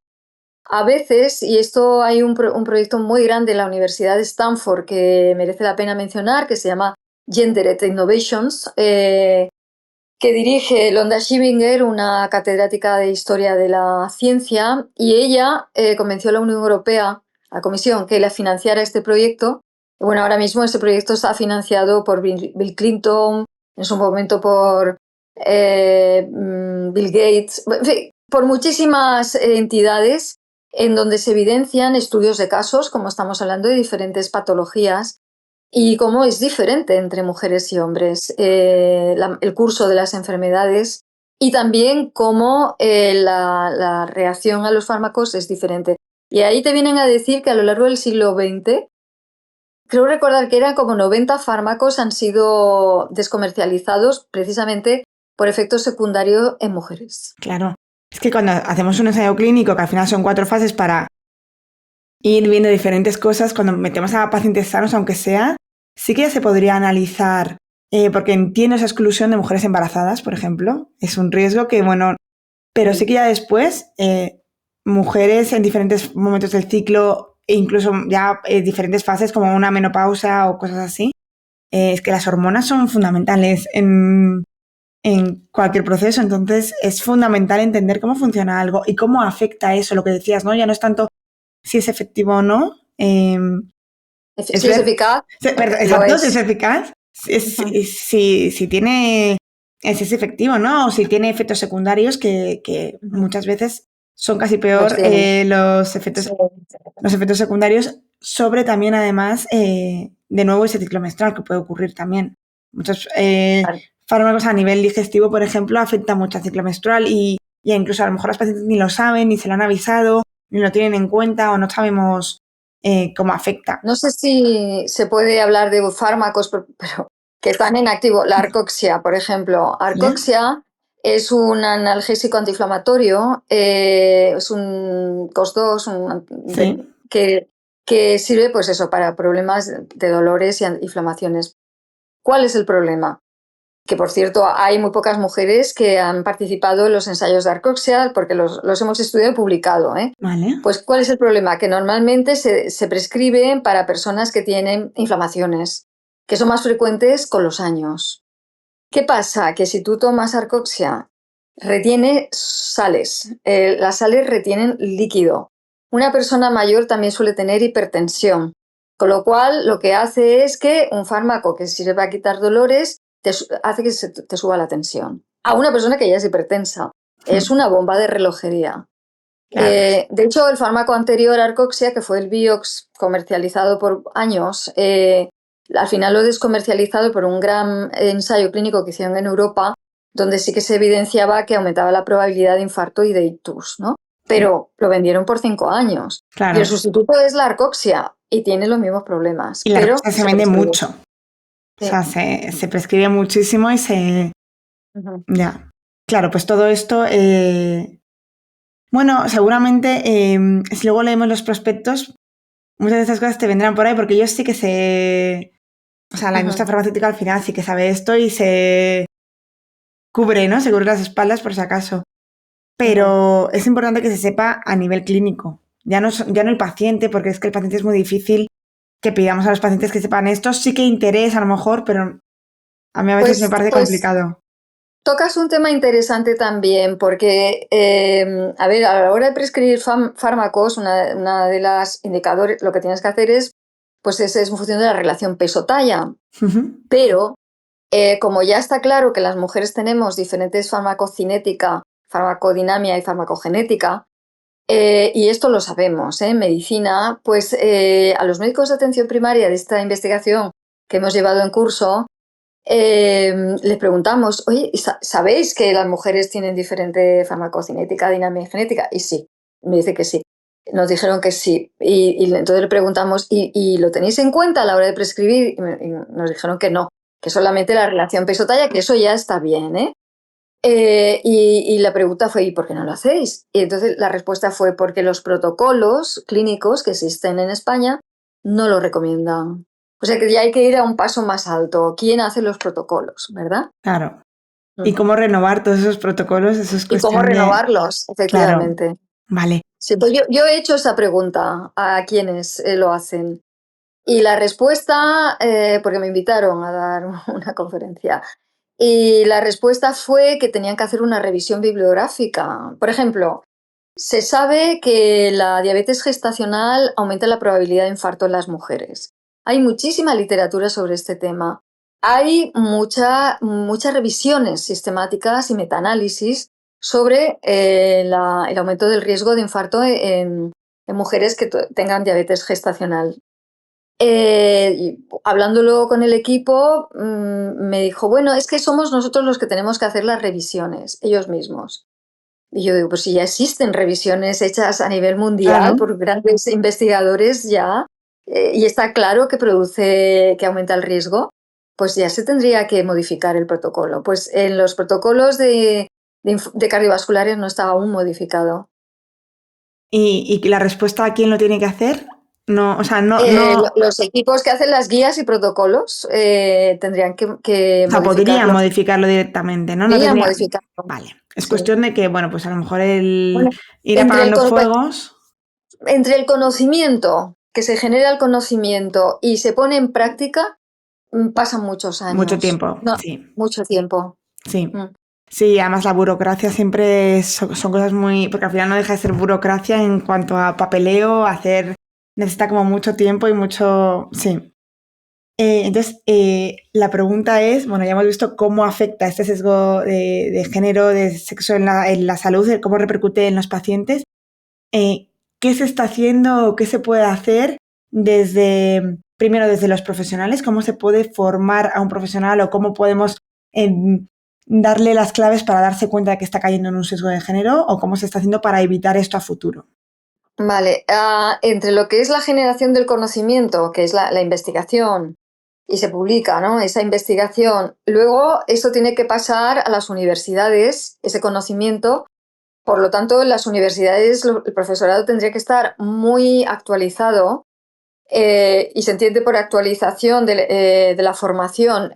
a veces, y esto hay un proyecto muy grande en la Universidad de Stanford que merece la pena mencionar, que se llama Gendered Innovations, que dirige Londa Shivinger, una catedrática de Historia de la Ciencia, y ella convenció a la Unión Europea, a la Comisión, que la financiara este proyecto. Bueno, ahora mismo este proyecto está financiado por Bill Clinton, en su momento por Bill Gates, en fin, por muchísimas entidades en donde se evidencian estudios de casos, como estamos hablando de diferentes patologías, y cómo es diferente entre mujeres y hombres el curso de las enfermedades y también cómo la reacción a los fármacos es diferente. Y ahí te vienen a decir que a lo largo del siglo XX, creo recordar que eran como 90 fármacos han sido descomercializados precisamente por efectos secundarios en mujeres. Claro. Es que cuando hacemos un ensayo clínico, que al final son 4 fases para ir viendo diferentes cosas, cuando metemos a pacientes sanos, aunque sea, sí que ya se podría analizar, porque entiendo esa exclusión de mujeres embarazadas, por ejemplo. Es un riesgo que, bueno, pero sí que ya después, mujeres en diferentes momentos del ciclo, e incluso ya diferentes fases como una menopausia o cosas así, es que las hormonas son fundamentales en cualquier proceso. Entonces es fundamental entender cómo funciona algo y cómo afecta eso, lo que decías, ¿no? Ya no es tanto si es efectivo o no. Si es eficaz, lo Exacto, si es es. eficaz, si tiene, si es efectivo, ¿no? O si tiene efectos secundarios que muchas veces son casi Los peor tiene. los Sí. efectos secundarios sobre también además de nuevo ese ciclo menstrual que puede ocurrir también. Muchos Claro. fármacos a nivel digestivo, por ejemplo, afectan mucho al ciclo menstrual y incluso a lo mejor las pacientes ni lo saben, ni se lo han avisado, ni lo tienen en cuenta o no sabemos cómo afecta. No sé si se puede hablar de fármacos, pero que están en activo. La arcoxia, por ejemplo. ¿Sí? Arcoxia es un analgésico antiinflamatorio, es un COX-2 Sí. que sirve, pues eso, para problemas de dolores y inflamaciones. ¿Cuál es el problema? Que, por cierto, hay muy pocas mujeres que han participado en los ensayos de arcoxia porque los hemos estudiado y publicado, ¿eh? Vale. Pues, ¿cuál es el problema? Que normalmente se prescribe para personas que tienen inflamaciones, que son más frecuentes con los años. ¿Qué pasa? Que si tú tomas arcoxia, retiene sales. Las sales retienen líquido. Una persona mayor también suele tener hipertensión, con lo cual lo que hace es que un fármaco que sirve para quitar dolores hace que te suba la tensión. A una persona que ya es hipertensa. Es una bomba de relojería. Claro. De hecho, el fármaco anterior a Arcoxia, que fue el Vioxx, comercializado por años, al final lo he descomercializado por un gran ensayo clínico que hicieron en Europa, donde sí que se evidenciaba que aumentaba la probabilidad de infarto y de ictus, ¿no? Sí. Pero lo vendieron por 5 años. Y el Claro. sustituto es la Arcoxia y tiene los mismos problemas, Y la pero arcoxia se se vende prescribe. mucho. O Sí. sea, se prescribe muchísimo y se... Ujú. Ya. Claro, pues todo esto... Bueno, seguramente si luego leemos los prospectos, muchas de estas cosas te vendrán por ahí porque ellos sí que se... O sea, la industria Ujú. farmacéutica al final sí que sabe esto y se cubre, ¿no? Se cubre las espaldas por si acaso. Ujú. Pero es importante que se sepa a nivel clínico. Ya no el paciente, porque es que el paciente es muy difícil que pidamos a los pacientes que sepan esto. Sí que interesa a lo mejor, pero a mí a veces me parece Pues complicado. Tocas un tema interesante también, porque, a ver, a la hora de prescribir fármacos, una de las indicadores, lo que tienes que hacer pues es en función de la relación peso-talla. Pero, como ya está claro que las mujeres tenemos diferentes farmacocinética, farmacodinamia y farmacogenética, y esto lo sabemos en medicina, pues a los médicos de atención primaria de esta investigación que hemos llevado en curso, les preguntamos, oye, ¿sabéis que las mujeres tienen diferente farmacocinética, dinámica y genética? Y sí, me dice que sí. Nos dijeron que sí. Y entonces le preguntamos, ¿y lo tenéis en cuenta a la hora de prescribir? Y nos dijeron que no, que solamente la relación peso-talla, que eso ya está bien, ¿eh? Y la pregunta fue, ¿y por qué no lo hacéis? Y entonces la respuesta fue porque los protocolos clínicos que existen en España no lo recomiendan. O sea que ya hay que ir a un paso más alto. ¿Quién hace los protocolos, verdad? Claro. ¿Y cómo renovar todos esos protocolos? Eso es ¿Y cuestión cómo de... renovarlos? Claro, Efectivamente. vale. Sí, pues yo he hecho esa pregunta a quienes lo hacen. Y la respuesta, porque me invitaron a dar una conferencia, y la respuesta fue que tenían que hacer una revisión bibliográfica. Por ejemplo, se sabe que la diabetes gestacional aumenta la probabilidad de infarto en las mujeres. Hay muchísima literatura sobre este tema. Hay muchas revisiones sistemáticas y metaanálisis sobre el aumento del riesgo de infarto en mujeres que tengan diabetes gestacional. Y hablándolo con el equipo, me dijo, bueno, es que somos nosotros los que tenemos que hacer las revisiones, ellos mismos. Y yo digo, pues si ya existen revisiones hechas a nivel mundial por grandes investigadores ya, y está claro que que aumenta el riesgo, pues ya se tendría que modificar el protocolo. Pues en los protocolos de cardiovasculares no estaba aún modificado. ¿Y la respuesta a quién lo tiene que hacer? No, o sea, no... Los equipos que hacen las guías y protocolos tendrían que O sea, podrían modificarlo. modificarlo directamente, ¿no? No Podrían tendría... modificarlo. Vale. Es Sí. cuestión de que, bueno, pues a lo mejor Bueno, ir apagando fuegos... Entre el conocimiento, que se genera el conocimiento y se pone en práctica, pasan muchos años. Mucho tiempo, No, sí. mucho tiempo. Sí. Sí, además la burocracia siempre son cosas muy... Porque al final no deja de ser burocracia en cuanto a papeleo, necesita como mucho tiempo y mucho... Sí. Entonces, la pregunta es, bueno, ya hemos visto cómo afecta este sesgo de género, de sexo en la salud, cómo repercute en los pacientes. ¿Qué se está haciendo o qué se puede hacer primero desde los profesionales? ¿Cómo se puede formar a un profesional o cómo podemos darle las claves para darse cuenta de que está cayendo en un sesgo de género o cómo se está haciendo para evitar esto a futuro? Vale, entre lo que es la generación del conocimiento, que es la investigación, y se publica, ¿no? Esa investigación. Luego, eso tiene que pasar a las universidades, ese conocimiento. Por lo tanto, en las universidades el profesorado tendría que estar muy actualizado, y se entiende por actualización de la formación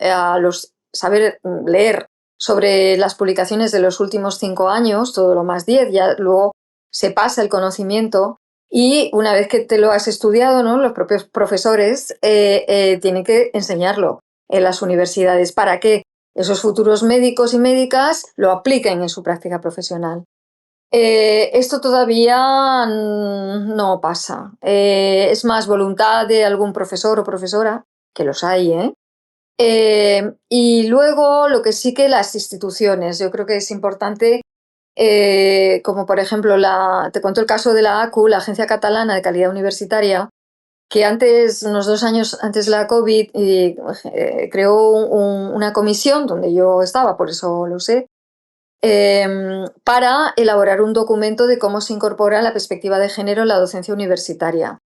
saber leer sobre las publicaciones de los últimos 5 años, todo lo más 10, ya luego se pasa el conocimiento. Y una vez que te lo has estudiado, ¿no? Los propios profesores tienen que enseñarlo en las universidades para que esos futuros médicos y médicas lo apliquen en su práctica profesional. Esto todavía no pasa. Es más voluntad de algún profesor o profesora, que los hay, ¿eh? Y luego lo que sí que las instituciones, yo creo que es importante. Como por ejemplo, te cuento el caso de la ACU, la Agencia Catalana de Calidad Universitaria, que unos 2 años antes de la COVID, creó una comisión donde yo estaba, por eso lo sé, para elaborar un documento de cómo se incorpora la perspectiva de género en la docencia universitaria.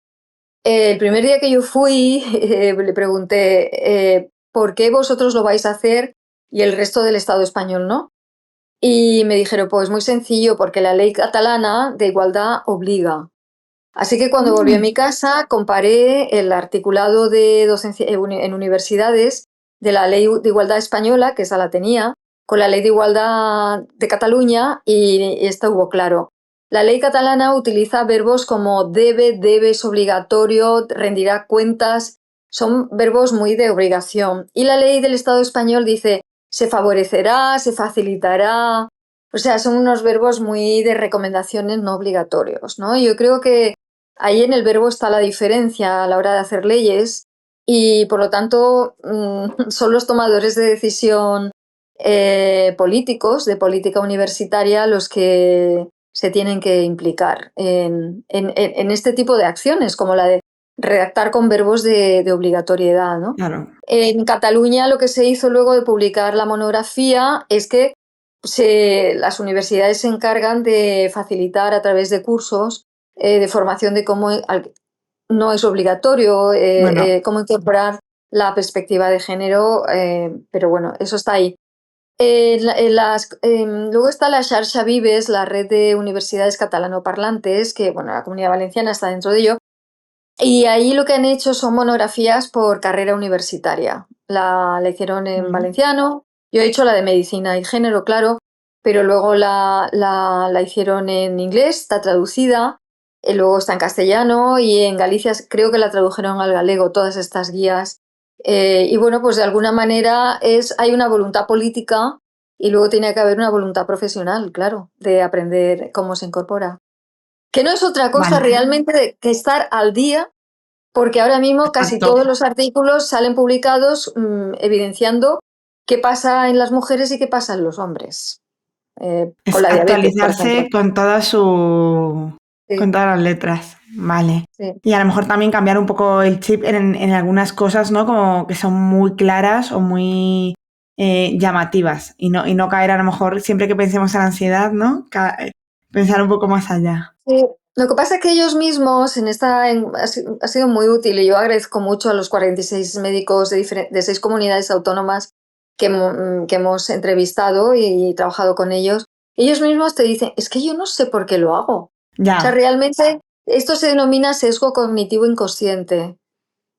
El primer día que yo fui, le pregunté, ¿por qué vosotros lo vais a hacer y el resto del Estado español no? Y me dijeron, pues muy sencillo, porque la ley catalana de igualdad obliga. Así que cuando volví a mi casa, comparé el articulado de docencia en universidades de la ley de igualdad española, que esa la tenía, con la ley de igualdad de Cataluña, y esto hubo claro. La ley catalana utiliza verbos como debe, debes, obligatorio, rendirá cuentas, son verbos muy de obligación. Y la ley del Estado español dice se favorecerá, se facilitará. O sea, son unos verbos muy de recomendaciones no obligatorios, ¿no? Yo creo que ahí en el verbo está la diferencia a la hora de hacer leyes y, por lo tanto, son los tomadores de decisión políticos, de política universitaria, los que se tienen que implicar en este tipo de acciones, como la de redactar con verbos de obligatoriedad, ¿no? Claro. En Cataluña lo que se hizo luego de publicar la monografía es que las universidades se encargan de facilitar a través de cursos de formación de cómo no es obligatorio, Bueno, cómo incorporar la perspectiva de género, pero bueno, eso está ahí. Luego está la Xarxa Vives, la red de universidades catalanoparlantes, que bueno, la Comunidad Valenciana está dentro de ello, y ahí lo que han hecho son monografías por carrera universitaria. La hicieron en valenciano, yo he hecho la de medicina y género, claro, pero luego la hicieron en inglés, está traducida, luego está en castellano y en Galicia creo que la tradujeron al galego, todas estas guías. Y bueno, pues de alguna manera hay una voluntad política y luego tiene que haber una voluntad profesional, claro, de aprender cómo se incorpora. Que no es otra cosa vale. realmente que estar al día, porque ahora mismo casi Exacto. todos los artículos salen publicados evidenciando qué pasa en las mujeres y qué pasa en los hombres. Es Con la diabetes, por ejemplo. actualizarse con Sí, con todas las letras. Vale. sí. Y a lo mejor también cambiar un poco el chip en algunas cosas, ¿no? Como que son muy claras o muy llamativas. Y no caer a lo mejor, siempre que pensemos en la ansiedad, ¿no? Pensar un poco más allá. Sí. Lo que pasa es que ellos mismos ha sido muy útil y yo agradezco mucho a los 46 médicos de 6 comunidades autónomas que hemos entrevistado y trabajado con ellos. Ellos mismos te dicen, es que yo no sé por qué lo hago. O sea, Ya. realmente esto se denomina sesgo cognitivo inconsciente.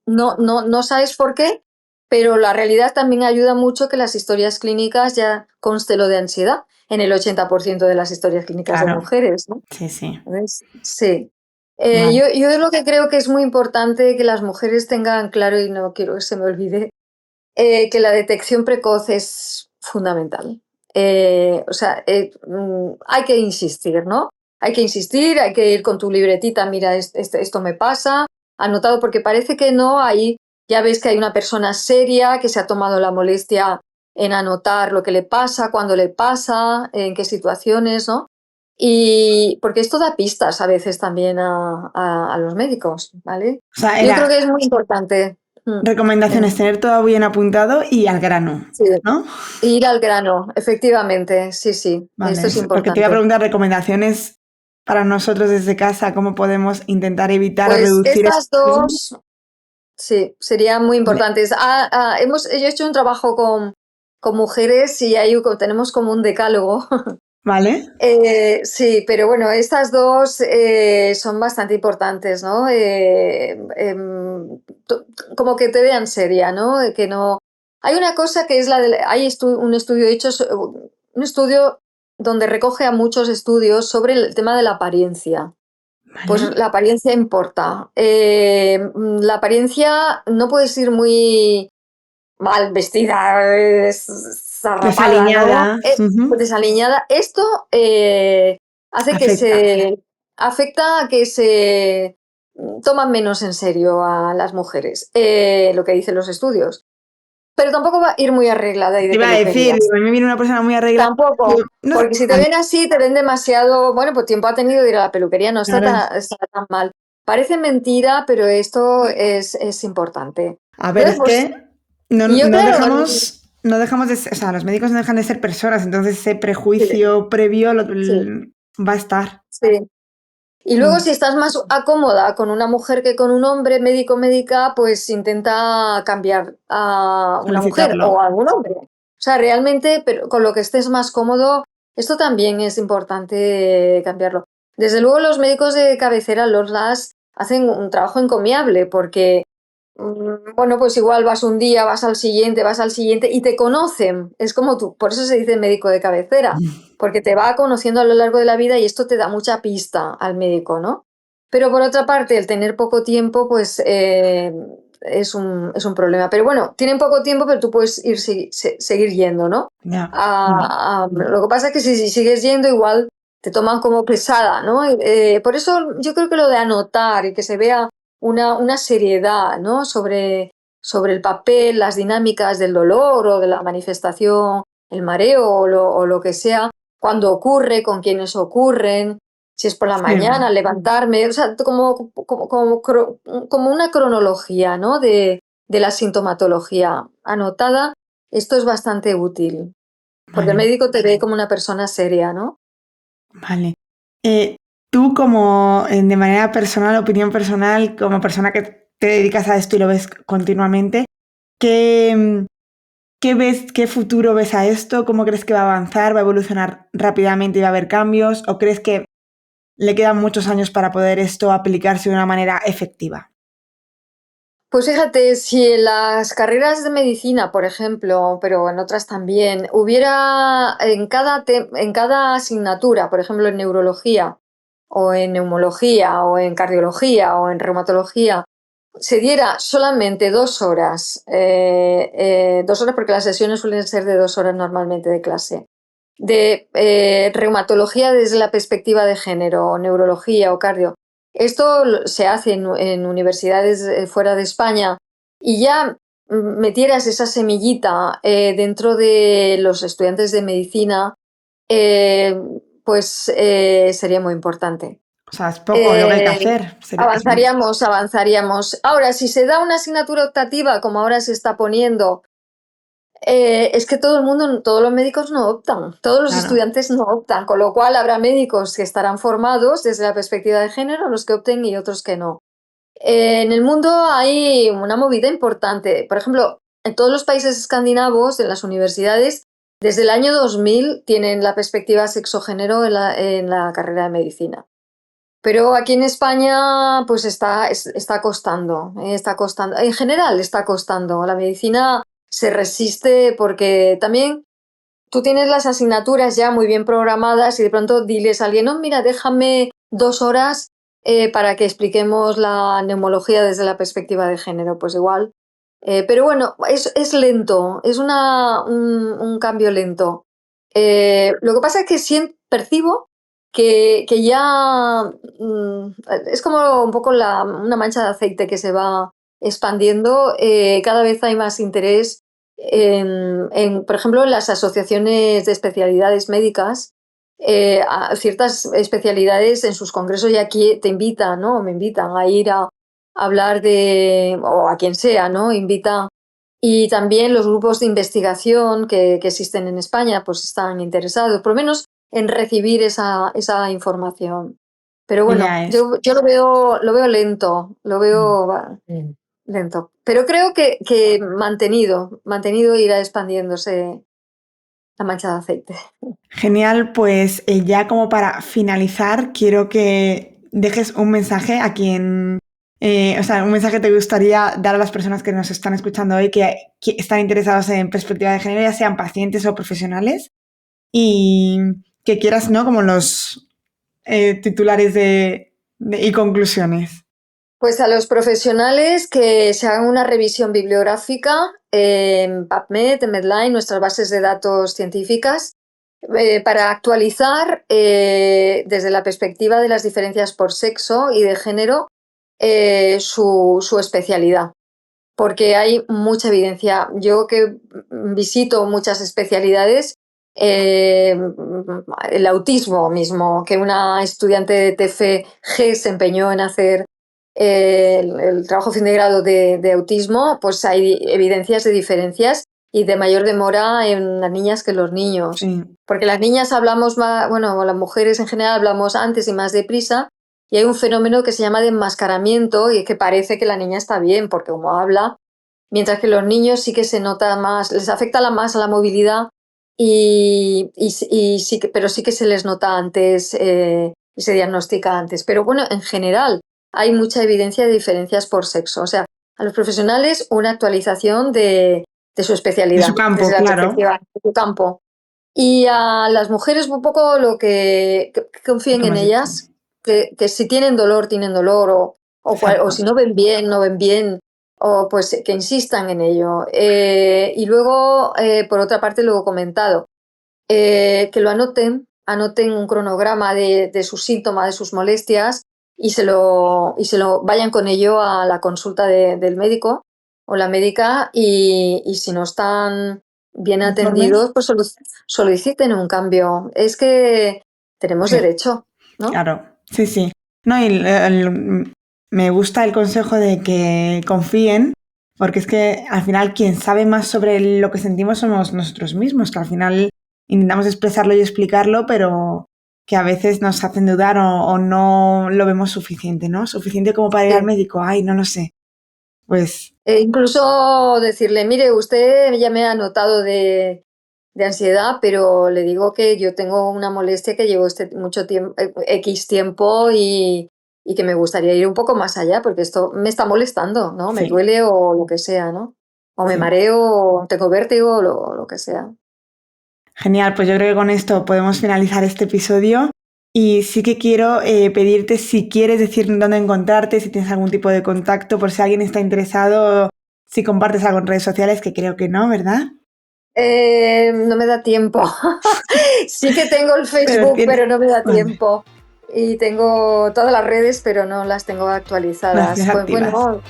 No sabes por qué, pero la realidad también ayuda mucho que las historias clínicas ya conste lo de ansiedad en el 80% de las historias clínicas de Claro. mujeres, ¿no? Sí, sí. ¿Ves? Sí. Vale. Yo lo que creo que es muy importante que las mujeres tengan claro, y no quiero que se me olvide, que la detección precoz es fundamental. O sea, hay que insistir, ¿no? Hay que insistir, hay que ir con tu libretita, mira, esto me pasa, anotado, porque parece que no, ahí ya ves que hay una persona seria que se ha tomado la molestia en anotar lo que le pasa, cuándo le pasa, en qué situaciones, ¿no? Y porque esto da pistas a veces también a los médicos, ¿vale? O sea, Yo creo era que es muy importante. recomendaciones, tener todo bien apuntado y al grano, Sí. ¿no? Ir al grano, efectivamente, sí, sí, esto Vale, es porque te iba a importante. preguntar recomendaciones para nosotros desde casa, cómo podemos intentar evitar o Pues reducir estas esto. dos, sí, serían muy importantes. Yo he hecho un trabajo con mujeres y ahí tenemos como un decálogo. ¿Vale? Sí, pero bueno, estas dos son bastante importantes, ¿no? Como que te vean seria, ¿no? Que no. Hay una cosa que es un estudio hecho, un estudio donde recoge a muchos estudios sobre el tema de la apariencia. Pues ¿Vale? la apariencia importa. La apariencia no puedes ir muy mal vestida, zarrapada, ¿no? Desaliñada. Ujú. Desaliñada. Esto hace que Afecta. afecta a que se toman menos en serio a las mujeres, lo que dicen los estudios. Pero tampoco va a ir muy arreglada y Te de iba a decir, peluquería. digo, a mí me viene una persona muy arreglada. Digo, Tampoco, no, porque si te vale, ven así, te ven demasiado, bueno, pues tiempo ha tenido de ir a la peluquería, no claro. está tan mal. Parece mentira, pero esto es importante. A ver, Entonces, es pues, que no, y yo claro, no dejamos de ser, o sea, los médicos no dejan de ser personas, entonces ese sí, prejuicio previo sí, va a estar. sí. Y luego, Mm. si estás más cómoda con una mujer que con un hombre, médico, médica, pues intenta cambiar a una mujer Solicitarlo. o a un hombre. O sea, realmente, pero con lo que estés más cómodo, esto también es importante cambiarlo. Desde luego, los médicos de cabecera, los LAS, hacen un trabajo encomiable porque, bueno, pues igual vas un día, vas al siguiente y te conocen. Es como tú, por eso se dice médico de cabecera, porque te va conociendo a lo largo de la vida y esto te da mucha pista al médico, ¿no? Pero por otra parte, el tener poco tiempo, pues es un problema. Pero bueno, tienen poco tiempo, pero tú puedes seguir yendo, ¿no? Ya. Lo que pasa es que si sigues yendo, igual te toman como pesada, ¿no? Por eso yo creo que lo de anotar y que se vea una seriedad, ¿no? Sobre el papel, las dinámicas del dolor o de la manifestación, el mareo o lo que sea, cuando ocurre, con quiénes ocurren, si es por la mañana, levantarme, o sea, como una cronología, ¿no? de la sintomatología anotada. Esto es bastante útil, porque el Vale, médico te ve como una persona seria, ¿no? vale. Tú como de manera personal, opinión personal, como persona que te dedicas a esto y lo ves continuamente, ¿qué, qué ves, qué futuro ves a esto? ¿Cómo crees que va a avanzar? ¿Va a evolucionar rápidamente y va a haber cambios? ¿O crees que le quedan muchos años para poder esto aplicarse de una manera efectiva? Pues fíjate, si en las carreras de medicina, por ejemplo, pero en otras también, hubiera en cada asignatura, por ejemplo, en neurología o en neumología o en cardiología o en reumatología, se diera solamente 2 horas, 2 horas porque las sesiones suelen ser de 2 horas normalmente de clase, de reumatología desde la perspectiva de género, o neurología o cardio. Esto se hace en universidades fuera de España y ya metieras esa semillita dentro de los estudiantes de medicina, eh, pues sería muy importante. O sea, es poco lo que hay que hacer. Avanzaríamos. Ahora, si se da una asignatura optativa, como ahora se está poniendo, es que todo el mundo, todos los médicos no optan, todos los Claro. estudiantes no optan, con lo cual habrá médicos que estarán formados desde la perspectiva de género, los que opten y otros que no. En el mundo hay una movida importante. Por ejemplo, en todos los países escandinavos, en las universidades, desde el año 2000 tienen la perspectiva sexo-género en la carrera de medicina. Pero aquí en España, pues está costando, está costando. En general está costando. La medicina se resiste porque también tú tienes las asignaturas ya muy bien programadas y de pronto diles a alguien, no, mira, déjame 2 horas para que expliquemos la neumología desde la perspectiva de género. Pues igual. Pero bueno, es lento, es un cambio lento. Lo que pasa es que percibo que ya es como un poco una mancha de aceite que se va expandiendo. Cada vez hay más interés por ejemplo, en las asociaciones de especialidades médicas. A ciertas especialidades en sus congresos y aquí te invitan, ¿no? Me invitan a ir a hablar o a quien sea, ¿no? Invitan. Y también los grupos de investigación que existen en España, pues están interesados, por lo menos en recibir esa información. Pero bueno, Ya es. yo lo veo lento, lo veo lento. Pero creo que mantenido irá expandiéndose la mancha de aceite. Genial, pues ya como para finalizar, quiero que dejes un mensaje a quien, o sea, un mensaje que te gustaría dar a las personas que nos están escuchando hoy que están interesados en perspectiva de género, ya sean pacientes o profesionales, y que quieras, ¿no? Como los titulares y conclusiones. Pues a los profesionales que se hagan una revisión bibliográfica en PubMed, en Medline, nuestras bases de datos científicas, para actualizar desde la perspectiva de las diferencias por sexo y de género su especialidad. Porque hay mucha evidencia. Yo que visito muchas especialidades, el autismo mismo, que una estudiante de TFG se empeñó en hacer el trabajo fin de grado de autismo, pues hay evidencias de diferencias y de mayor demora en las niñas que en los niños. Sí, Porque las niñas hablamos más, bueno, las mujeres en general hablamos antes y más deprisa, y hay un fenómeno que se llama de enmascaramiento y es que parece que la niña está bien porque como habla, mientras que los niños sí que se nota más, les afecta más a la movilidad y sí pero sí que se les nota antes y se diagnostica antes. Pero bueno, en general hay mucha evidencia de diferencias por sexo. O sea, a los profesionales una actualización de su de su especialidad campo, desde la claro. perspectiva de su campo. Y a las mujeres un poco que Lo confíen que me en has dicho. ellas, que si tienen dolor, o Exacto. si no ven bien, no ven bien, o pues que insistan en ello. Y luego, por otra parte, lo he comentado, que lo anoten un cronograma de sus síntomas, de sus molestias y se lo vayan con ello a la consulta del médico o la médica y si no están bien atendidos, pues soliciten un cambio. Es que tenemos derecho, ¿no? Claro, sí. No, me gusta el consejo de que confíen, porque es que al final quien sabe más sobre lo que sentimos somos nosotros mismos, que al final intentamos expresarlo y explicarlo, pero que a veces nos hacen dudar o no lo vemos suficiente, ¿no? Suficiente como para ir al médico, ay, no lo sé. Pues... incluso decirle, mire, usted ya me ha notado de ansiedad, pero le digo que yo tengo una molestia que llevo mucho tiempo, X tiempo y que me gustaría ir un poco más allá porque esto me está molestando, ¿no? Me duele o lo que sea, ¿no? O me mareo, o tengo vértigo, o lo que sea. Genial, pues yo creo que con esto podemos finalizar este episodio y sí que quiero pedirte si quieres decir dónde encontrarte, si tienes algún tipo de contacto, por si alguien está interesado, si compartes algo en redes sociales, que creo que no, ¿verdad? No me da tiempo. Sí que tengo el Facebook, pero no me da tiempo. Y tengo todas las redes, pero no las tengo actualizadas. Pues bueno,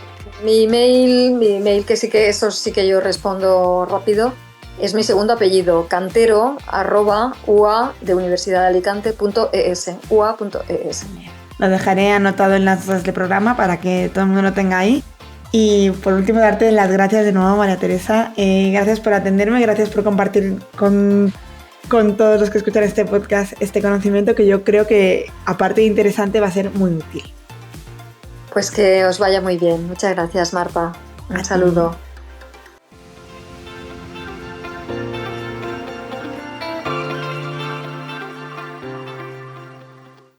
mi email, que sí que eso sí que yo respondo rápido, es mi segundo apellido, cantero@ua.universidadalicante.es. ua.es. Lo dejaré anotado en las notas del programa para que todo el mundo lo tenga ahí. Y por último, darte las gracias de nuevo, María Teresa. Gracias por atenderme, gracias por compartir con todos los que escuchan este podcast este conocimiento que yo creo que, aparte de interesante, va a ser muy útil. Pues que os vaya muy bien. Muchas gracias, Marta. Un saludo.